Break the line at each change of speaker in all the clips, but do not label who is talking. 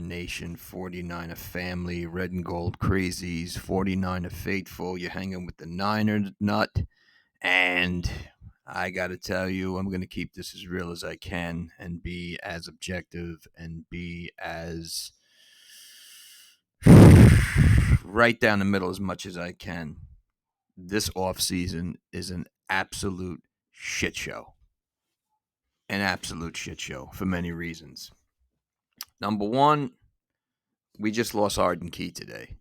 Nation, 49er family, red and gold crazies, 49er faithful. You're hanging with the Niners nut. And I got to tell you, I'm going to keep this as real as I can and be as objective and be as right down the middle as much as I can. This offseason is an absolute shit show. An absolute shit show for many reasons. Number one, we just lost Arden Key today.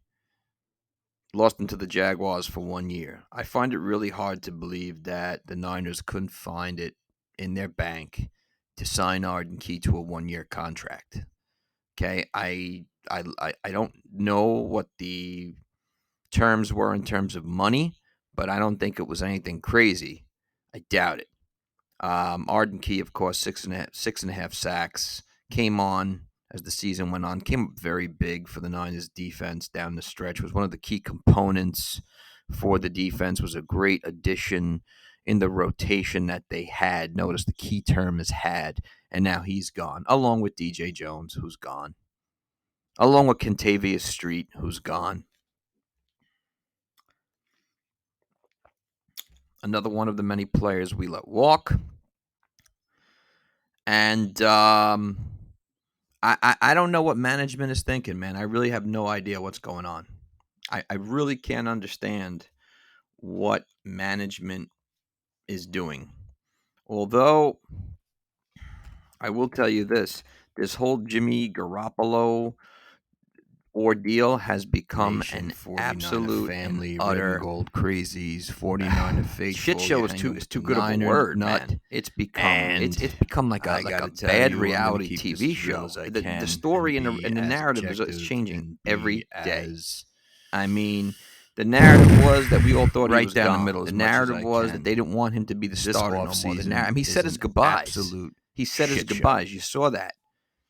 Lost him to the Jaguars for 1 year. I find it really hard to believe that the Niners couldn't find it in their bank to sign Arden Key to a 1-year contract. Okay, I don't know what the terms were in terms of money, but I don't think it was anything crazy. I doubt it. Arden Key, of course, six and a half sacks, came on as the season went on, came up very big for the Niners defense down the stretch, was one of the key components for the defense, was a great addition in the rotation that they had. Notice the key term is had, and now he's gone, along with DJ Jones, who's gone, along with Kentavious Street, who's gone. Another one of the many players we let walk. And I don't know what management is thinking, man. I really have no idea what's going on. I really can't understand what management is doing. Although, I will tell you this whole Jimmy Garoppolo ordeal has become an absolute family, and utter red and gold crazies, 49er faithful. Shit show is too good of a word, man. It's become like a bad reality TV show. The story and the narrative is changing every day. I mean, the narrative was that we all thought he was down the middle. The narrative was that they didn't want him to be the starter no more. I mean, he said his goodbyes. He said his goodbyes. You saw that.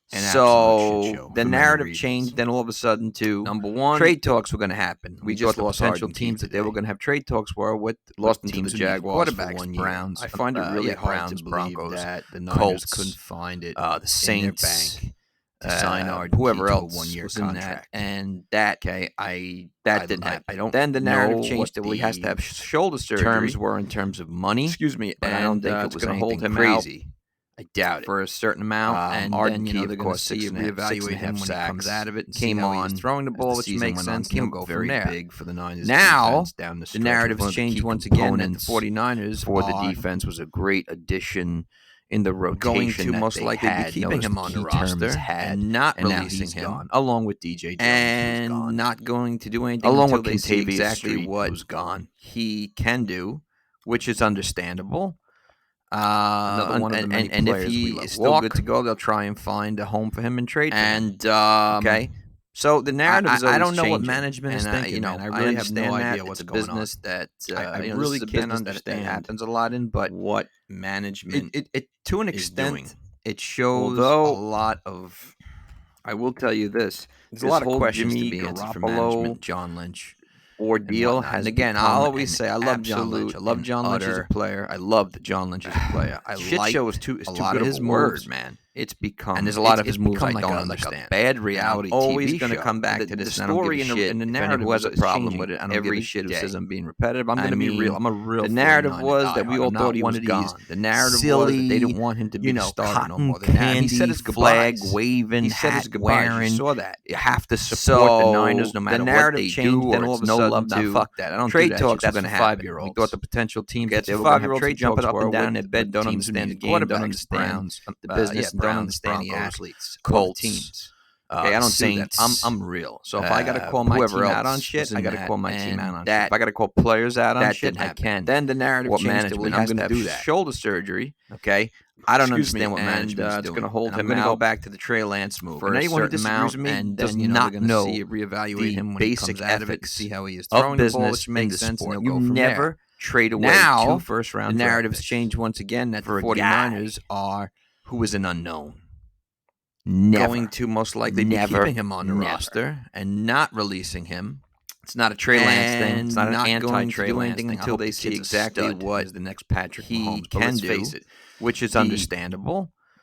So the narrative changed then all of a sudden to, number one, trade talks were going to happen. We just lost potential teams that they were going to have trade talks were with lost teams to the Jaguars, quarterbacks, Browns. I find it really hard to believe that the Niners couldn't find it. The Saints bank to sign Arden whoever else a 1-year contract, and that didn't happen. Then the narrative changed that he has to have shoulder surgery. Terms were in terms of money. Excuse me, but I don't think it was going to hold him crazy. I doubt it. For a certain amount. And Arden Key, of course, reevaluate him when he comes out of it. And came on, throwing the ball, which makes sense. Came go very big for the Niners. Now, down the narrative has changed once again, and the 49ers for the defense was a great addition in the rotation. Going to most likely be keeping him on the roster and not releasing him, along with DJ Jones, and not going to do anything along with Kentavious Street, what he can do, which is understandable. Another one of the many and if he is still good to go, they'll try and find a home for him and trade. And okay, so the narrative is I don't know what management is thinking. I really have no idea what's going on. It's a business that I really can't understand. That happens a lot in, but what management it to an extent it shows a lot of. I will tell you this: there's a lot of questions to be answered for management. John Lynch ordeal has, again, I'll always say I love John Lynch. I love John Lynch as a player. I love that John Lynch as a player. Shit show is too good of his word, man. It's become, and there's a lot of his moves I don't understand. Like a bad reality TV always going to come back to this story and the narrative. Who has a problem with it? I don't give a shit who says I'm being repetitive. I'm going to be real. I'm a real. The narrative was that we all thought he was gone. The narrative was that they didn't want him to be the starter no more. He said his flag waving, hat wearing. You saw that. You have to support the Niners no matter what they do. Then all of a sudden, no love. Fuck that. I don't trade talks are going to happen. 5-year-olds. We thought the potential teams that they were going to have trade jumping up and down in their bed. Don't understand the game. Don't understand the business. Don't understand the athletes, Colts teams. Okay, I don't do that. I'm real. So if I got to call my team out on shit, I got to call my team out on shit. If I got to call players out on shit, I can. Then the narrative changed. I'm going to do that. Shoulder surgery. Okay, I don't understand what management is doing. It's going to hold him out. I'm going to go back to the Trey Lance move. For anyone who disagrees with me and does not know, reevaluate him when he comes out of it, see how he is throwing the ball, which makes sense. And you never trade away 2 first-round. The narrative's changed once again that the 49ers are who is an unknown. Going to most likely be keeping him on the roster and not releasing him. It's not a Trey Lance thing. It's not an anti-Trey Lance thing until they see exactly what is the next Patrick Mahomes can do, which is understandable.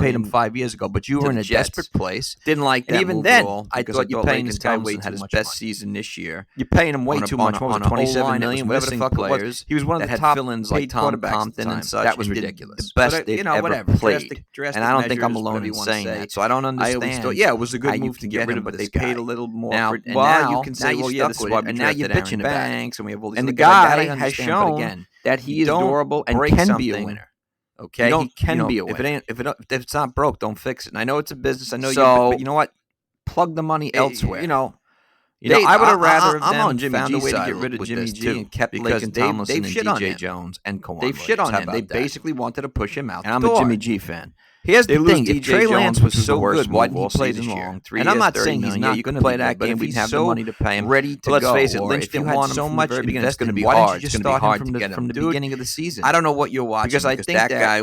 paid him 5 years ago, but you were in a desperate place.
Didn't like that.
And even
move
then,
at all
I
because
thought you're paying this guy way
had
too
his
much
best
money.
season this year.
You're paying him way too much. What was it, 27 million? Whatever the fuck it was. He was one of the top
fill-ins like Tom Compton and such.
That was
and did
ridiculous.
The best they've ever played.
Drastic
And I don't think I'm
measures,
alone
whatever
in
you wanna
saying
say.
that. So I don't
I
understand.
always thought, yeah, it was a
how
good
you
move to
can
get rid
him,
of
but
this
they
guy.
paid a little more.
Now,
for it. And
well,
now you can say,
now
well,
you're
yeah,
stuck
this is
with
why
it,
we
and now you're
drafted
bitching
Aaron
about it.
Banks, and we have all these.
And the
like, I
guy has
understand, but
shown
again,
that he is
don't
durable and
break
can be a
something.
winner. Okay,
You
he can be a
If
winner.
if it's not broke, don't fix it. And I know it's a business. I know
So,
but you know what? Plug the money elsewhere.
I would have rather
I'm
them
on Jimmy
found a
G's
way to
side
get rid of
with
Jimmy
this,
G
too,
and kept
because
Lakin
they've
Tomlinson and
shit on
DJ
him.
Jones and Kawhi
They've shit on
Williams.
him. They basically wanted to push him out.
And I'm
the
a
door.
Jimmy G fan.
Here's
They
the
lose
thing: if
DJ
Trey
Jones,
Lance
which
was
the
the
worst
worst, why didn't
move
he
all
play
season
this
long?
year?
3
And I'm
years,
not
30
saying he's
million.
not
You
going
can
to
play
be
that
good, but
game.
if
We'd
he's
have the
so
money to pay him.
ready to
Let's
go,
face it,
or
Lynch
if you
didn't
had
want him
so
from the
much
very beginning. It's going to
invested,
be
why didn't
hard.
you
It's
just
going to be
start him
hard to get him
from the
Dude,
beginning of the season?
I don't know what you're watching
Because I think
that guy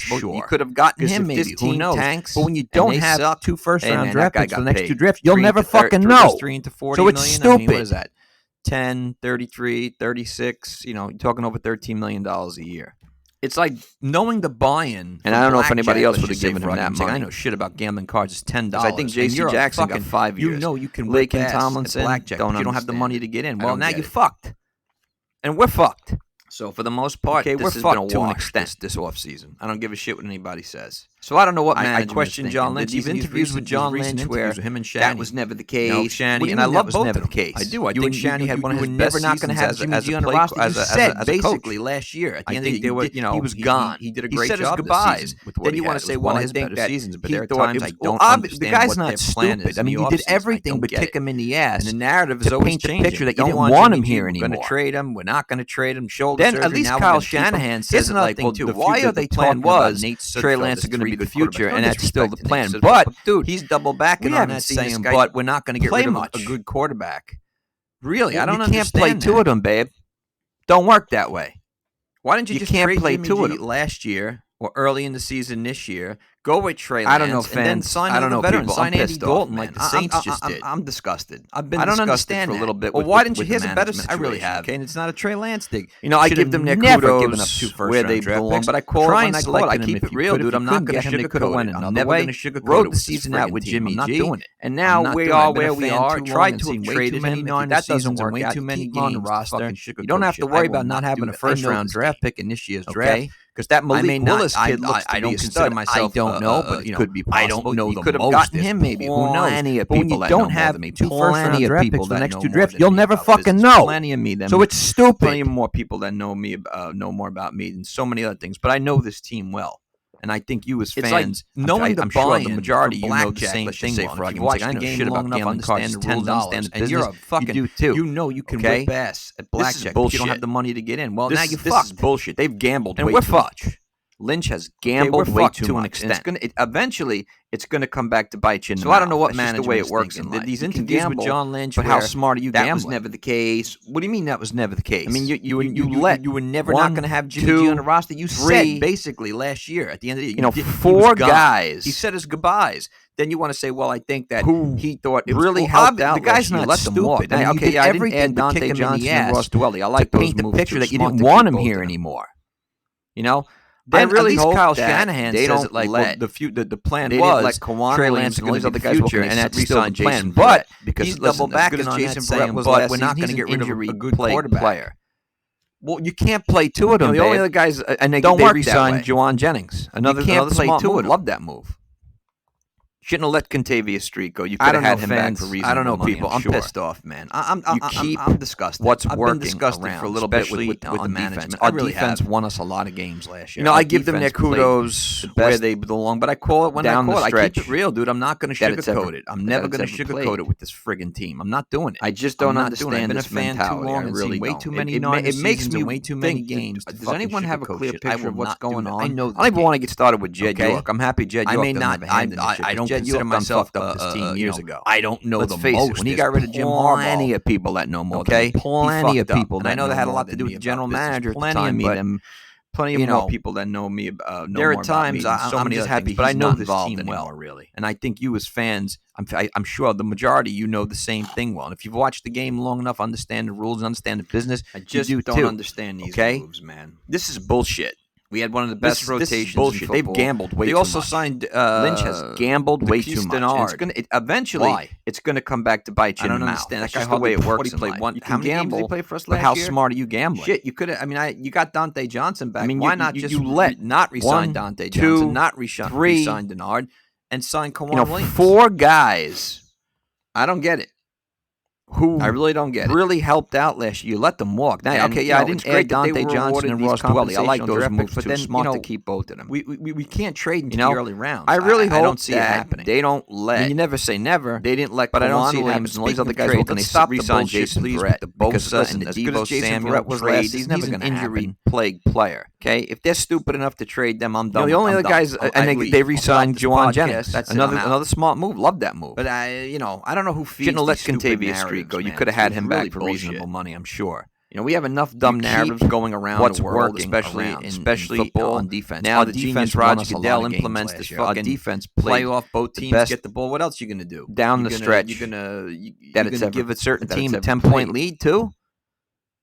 possible.
Sure.
You could have gotten him,
if
maybe.
this
Who
team
knows?
tanks
But when you don't have
suck,
2 first-round
man,
draft
that guy
picks for the
got
next 2
paid.
drafts, you'll never fucking know.
3 into 40
so it's
million.
stupid.
I mean, what is that? 10, 33, 36. You know, you're talking over $13 million a year. It's like knowing the buy-in.
And I don't know if anybody else would have given him that money.
I know shit about gambling cards. It's $10.
I think J.C. Jackson got 5 years.
You know you can
Lake
whip
and
ass
Tomlinson
at blackjack, but you don't have the money to get in. Well, now you fucked. And we're fucked. So for the most part,
Okay,
this
we're
has
fucked
been a
to an
wash
extent
this offseason. I don't give a shit what anybody says. So I don't know what
I question John Lynch. These interviews with John Lynch where
him and
that was never the case.
No, Shanny,
and I love both of them.
I do. I
think
Shanny had one of his
never
best
not going to have
seasons
Jimmy G on the roster. You said basically last year. At the end of the year, he was gone.
He did a great
job. He said his goodbyes.
Then
you want to say, well, I think that
seasons, but
he
there are
thought
times
I
don't
understand
the guy's
what
not
their plan
stupid.
is. I mean, you did everything but kick him in the ass.
And the narrative is
to
always
paint the
changing.
picture that you
don't
didn't want him
Jimmy
here
G.
anymore.
We're going to trade him. We're not going to trade him. Shoulder
Then
surgery.
at least
now
Kyle Shanahan says it like, well,
the plan was
Trey Lance is going to be the future, and that's still the plan.
But
dude,
he's double backing on that, saying,
but we're not going to get rid of
a good quarterback.
Really, I don't
you
understand.
You can't play two of them, babe. Don't work that way.
Why didn't you just
can't
trade
play
Jimmy
two
G
of them
last year or early in the season this year? Go with Trey Lance.
I don't know,
fans. And then sign
I don't know,
veteran.
people.
Sign
I'm
Andy Dalton
off,
like the Saints just did.
I'm disgusted.
I
don't
disgusted
understand
for a little bit.
Well,
with,
why didn't you?
With
Here's a better
situation.
I really have.
Okay, and it's not a Trey Lance thing.
I give them their
kudos
given up 2
where they belong, but I call it when I call it. I keep it real, dude. I'm not going to sugarcoat it. I'm never going to sugarcoat the season out with Jimmy G.
And now we are where we are. Tried to have traded him.
That doesn't work.
Way too many games
on the roster.
You don't have to worry about not having a first-round draft pick in this year's draft. Because that Malik Willis kid looks to be a stud. I don't know, but it could be possible.
I don't know.
You could have gotten him, maybe. Who knows?
Of
but when you don't have
two
first-round draft picks for the next 2 drafts,
you'll never fucking know.
Plenty of me.
So it's stupid.
Plenty more people that know me, know more about me than so many other things. But I know this team well. And I think you as fans,
knowing
I'm sure the majority you know the same thing.
If you
watch
the
game
shit
long
about
enough, understand the rules, understand the business,
and you're a fucking,
you do too.
You know you can
whip
ass at
blackjack.
This is
bullshit.
You don't have the money to get in. Well,
this
now you
this
fucked.
is bullshit. They've gambled
and
way
we're
too
fucked.
much. Lynch has gambled way too much.
And eventually, it's going to come back to bite you in the
mouth.
I don't know what
management
the way it works in life.
These
interviews with John Lynch,
but how smart are you gambling?
That was never the case. What do you mean that was never the case?
I mean, you
were never not going to have Jimmy G on the roster. You said basically last year at the end of the year,
4 guys.
He said his goodbyes. Then you want to say, well, I think that he thought it
really
helped out.
The guy's not
stupid.
I
didn't add Dante Johnson and Ross Dwelly. I like to paint the picture that you didn't want him here anymore. You know.
I really hope
Kyle Shanahan
they
says
don't
it like
the plan
was
Trey Lance and all these other guys will
and that's still the plan.
But
because
he's double backing on
Jason
that saying,
but we're not going to get rid of a good player. Well, you can't play 2 of them.
The only other guys, and they
re-signed Juwan Jennings.
You can't play 2 of them.
Love that move.
Shouldn't have let Contavious Street go. You could have had him back for reasonable
I don't know,
money,
people.
I'm
pissed off, man. I'm disgusted.
What's
I've
working
been disgusted
around,
for a little bit with the
management.
Our defense won us a lot of games last year.
I give them their kudos
where they belong, but I call it when I call it. I keep it real, dude. I'm not going to sugarcoat it. I'm never going to sugarcoat it with this friggin' team. I'm not doing it.
I just don't understand.
I've been a fan too long and seen way too many
it makes me
way too many games.
Does anyone have a clear picture of what's going on?
I know.
I don't even want to get started with Jed York.
I'm happy Jed York.
I may not.
I don't consider myself up this team years ago.
I don't know
Let's
the
face
most.
It, when he got rid of Jim Harbaugh,
plenty of people that know more.
Okay, plenty of people.
And I know that had a lot to do with the general manager at the time, but
plenty of more people that know me.
There are times
I'm just happy, but I know this team
well,
really. And I think you as fans, I'm sure the majority you know the same thing well. And if you've watched the game long enough, understand the rules, understand the business,
I just don't understand these moves, man.
This is bullshit. We had one of the best rotations.
Bullshit.
In football.
They've gambled way too much.
They also signed
Lynch has gambled way too much.
Eventually, it's going to come back to bite you in the mouth.
That's
just the way it works.
How many games did he play for us last year?
How smart are you gambling?
Shit, you could have. I mean, you got Dante Johnson back. Why not just
not resign Dante Johnson, not resign Denard, and sign Kawhi Williams?
4 guys.
I don't get it.
I really don't get it.
Really helped out last year. You let them walk. Now,
I
didn't add Dante Johnson and Ross Dwelly. I like those moves,
but
then
smart to keep both of them.
We can't trade into the early rounds.
I really hope
I don't see
it
happening.
They don't let.
You never say never.
They didn't let.
But I don't see it
Williams
happen.
and all these other guys
will they stop
re-sign
Jason
Verrett.
The Bosa and the
as good as
Deebo
Jason
Samuel
Verrett was
trade.
last, he's never
an
going to
injury-plagued player. Okay, if they're stupid enough to trade them, I'm done.
The only other guys, and they re-signed Juwan Jennings.
That's another smart move. Love that move.
But I don't know who feeds.
Shouldn't have let Contavious Street go. You could have had him back for reasonable money, I'm sure. We have enough dumb narratives going around
what's
the world,
working
especially
football
on defense.
Now
the
defense,
Roger
Goodell
implements this fucking
defense
play off both teams, get the ball. What else are you going to do?
Down the stretch.
You're going to give a certain team a
10-point
lead too?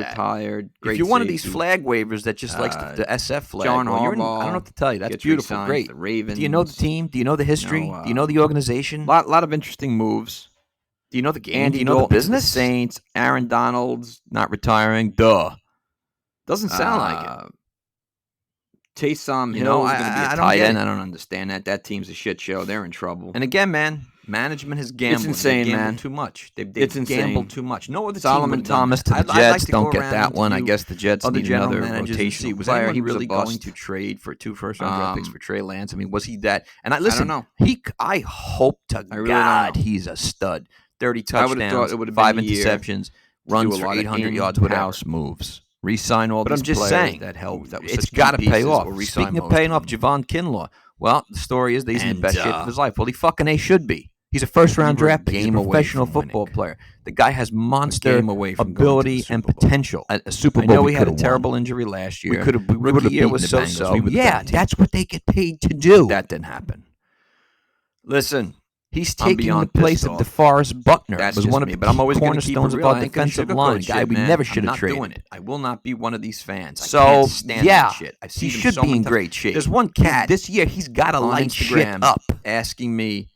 that.
retired.
If
Great
you're one of these
safety.
flag wavers that just likes the SF flag,
John
well, you're I don't know
Harbaugh
what to tell you. That's
gets
beautiful,
re-signed to
great.
the
Do you know the
Ravens.
team? Do you know the
You know,
history? Do you know the organization?
lot of interesting moves.
Do you know the game?
Andy
Do you know the
Dalton to
business?
Saints, Aaron Donald's
Not retiring. Duh.
doesn't sound like it. Taysom
You know,
Hill is going to be a
I don't
tight
get
end.
it.
I don't understand that. That team's a shit show. They're in trouble.
And again, man, management has gambled.
insane,
They gambled
man.
too much. They've
It's
gambled
insane.
too much. No other team
Solomon
would have done
Thomas
that.
to the
I'd
Jets.
like to
Don't
go
get
around
that one. I
interview
guess the Jets
other
need
general
another
managers and
rotation
see, was
player.
anyone
He was
really
a
going
bust.
to trade for 2 first-round draft picks for Trey Lance? I mean, was he that? And I
don't know.
I hope to
I really
God
don't know.
he's a stud. 30
I would have thought
touchdowns,
it would have
5
been a year
interceptions,
do
runs
a
for
lot of
800 yards, whatever.
in-house moves.
Re-sign all
But
these
I'm just
players
saying,
that helped. That was
it's
such
got to
key
pay
pieces.
off.
Or
Speaking
Speaking
of
of paying off,
them.
Javon Kinlaw. Well, the story is that he's in the
And,
best shape of his life. Well, he fucking A should be. He's a first-round
You were a
draft pick. He's a
game away
professional
from
football
winning.
player. The guy has monster
game away from going to the
ability
Super
and
Bowl.
potential.
A Super
I
Bowl
know
we
he had a
coulda
terrible
won.
injury last
We
year.
could have. We would
Rookie
have
year
beaten
was
the
so-so.
Bengals. We were the
Yeah,
better team.
that's what they get paid to do.
That didn't happen.
Listen, he's
I'm
taking the
beyond
place
pissed
of
off.
DeForest Buckner.
That's
was
just
one of
me,
the
but I'm always gonna keep it
cornerstones of
real.
our
I ain't gonna
defensive
sugarcoat
line. A guy
shit,
we
man.
never should
I'm
have
not
traded.
doing it. I will not be one of these fans. I
So,
can't stand
yeah,
that shit. I've
he
seen him
should
so
be
many
in
times.
great shape.
There's one cat
this year. He's got to
on
light shit
Instagram
up.
asking me,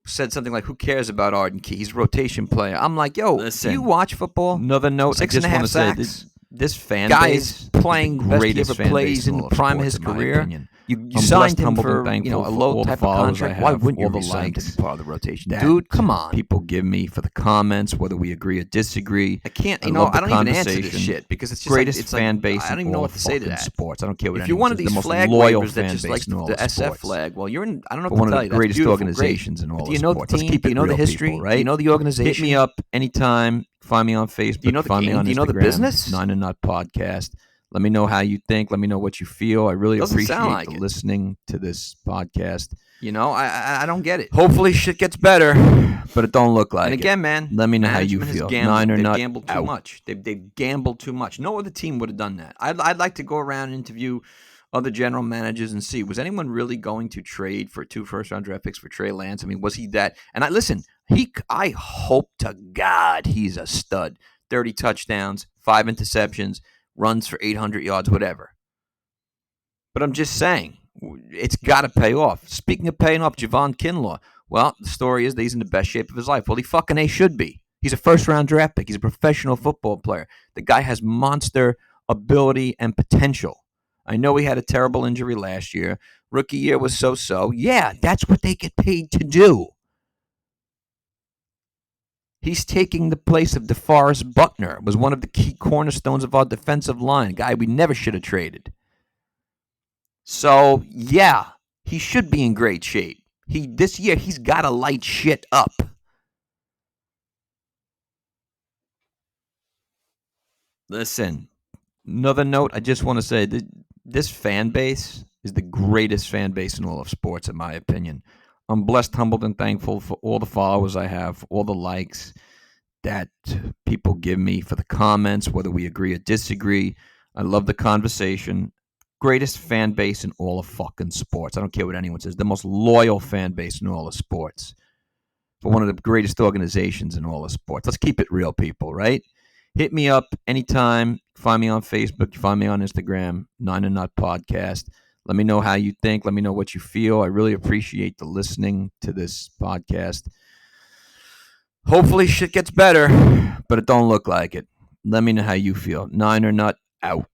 Said something like, "Who cares about Arden Key? He's a rotation player." I'm like, "Yo,
Listen,
do you watch football?"
Another note.
Six
I
and
just
a half
want to say
sacks.
this fan
Guy
base
is playing
the
best he
greatest
ever
fan
plays
base
in the
all of
prime of
sports,
his
in my
career.
opinion.
You
I'm
signed
blessed,
him
humbled,
for
and thankful
a
for
low
all the
type of
followers I
contract. Why
have,
wouldn't you
all the
resign
likes
to be part of the rotation?
that
Dude, come on.
people give me for the comments, whether we agree or disagree.
I can't.
I
You know,
love the
I don't even answer this
conversation.
shit because it's just
Greatest
like, it's
fan
like,
base
I don't
in
even know
all
what to say to
fucking
that.
sports. I don't care what
If you're
anyone
one of
says.
these
The most
flag
loyal
wavers that
fan
just
base
likes
in all
the
of
SF
sports.
flag, well, you're in. I don't know
For
what
one
to
of
tell
the
you. That's
greatest
beautiful, great.
organizations in all
But
of
do you know the
sports. Let's
team?
keep
Do you
it
know the
real,
history?
people,
Do you
right?
know the organization?
Hit me up anytime. Find me on Facebook.
Do you know the
Find me
game?
on
Do you know the
Instagram,
business?
9 and Nut Podcast. Let me know how you think. Let me know what you feel. I really
Doesn't sound
appreciate
like
the
it.
listening to this podcast.
You know, I don't get it.
Hopefully, shit gets better, but it don't look like
And
it.
again, man,
Let me know how you
management has
feel.
gambled.
9 or
They've
Nut
gambled too
out.
much. They've gambled too much. No other team would have done that. I'd like to go around and interview other general managers and see, was anyone really going to trade for 2 first-round draft picks for Trey Lance? I mean, was he that? And I hope to God he's a stud. 30 touchdowns, 5 interceptions, runs for 800 yards, whatever. But I'm just saying, it's got to pay off. Speaking of paying off, Javon Kinlaw. Well, the story is that he's in the best shape of his life. Well, he fucking A should be. He's a first-round draft pick. He's a professional football player. The guy has monster ability and potential. I know he had a terrible injury last year. Rookie year was so-so. Yeah, that's what they get paid to do. He's taking the place of DeForest Buckner. Was one of the key cornerstones of our defensive line. A guy we never should have traded. So, yeah, he should be in great shape. This year, he's got to light shit up. Listen, another note, I just want to say that this fan base is the greatest fan base in all of sports, in my opinion. I'm blessed, humbled, and thankful for all the followers I have, all the likes that people give me for the comments, whether we agree or disagree. I love the conversation. Greatest fan base in all of fucking sports. I don't care what anyone says. The most loyal fan base in all of sports. For one of the greatest organizations in all of sports. Let's keep it real, people, right? Hit me up anytime. Find me on Facebook. Find me on Instagram, 9 and Nut Podcast. Let me know how you think. Let me know what you feel. I really appreciate the listening to this podcast. Hopefully shit gets better, but it don't look like it. Let me know how you feel. 9 or Nut out.